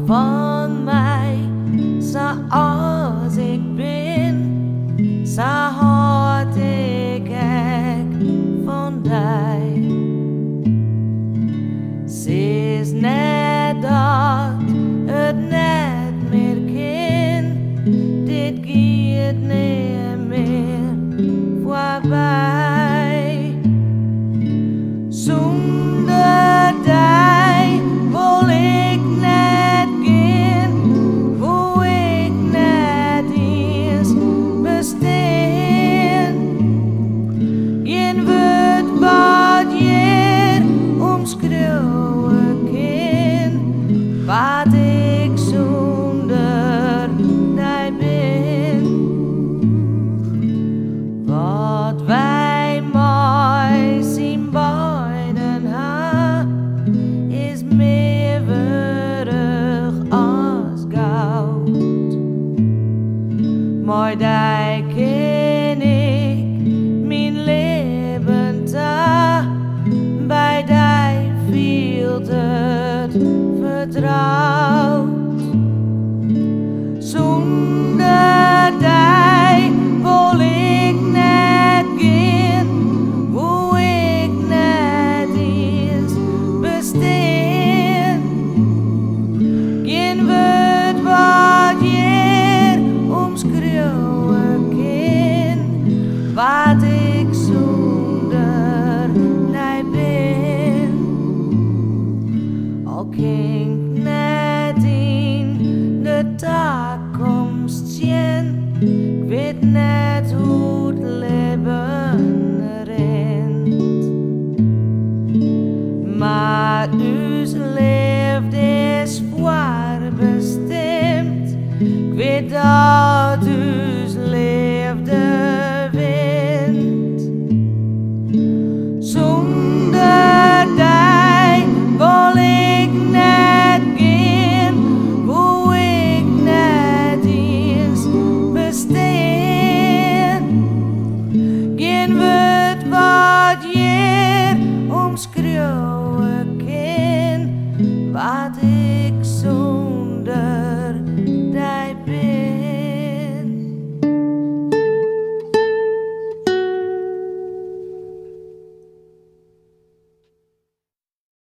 van mij, zoals ik ben, zo houd ik van die. Ze is net dat het net meer kan, dit gaat niet meer voorbij. Zonder die wil ik net gaan, wo ik net eens bestaan. Geen woord wat je omschreeuwen kan, wat ik zonder die ben. Wat wij mooi zien beiden ha, is meer waardig als goud. Maar die ken ik mijn leven ta, bij die viel het vertrouwd. Zonder die wil ik net gaan, wo ik net eens bestaan. Geen woord wat je omschreeuwen kan, wat ik zonder die ben. Al klinkt net in de toekomst zien, ik weet net hoe het leven rent. Maar ons leven is voorbestemd, ik weet dat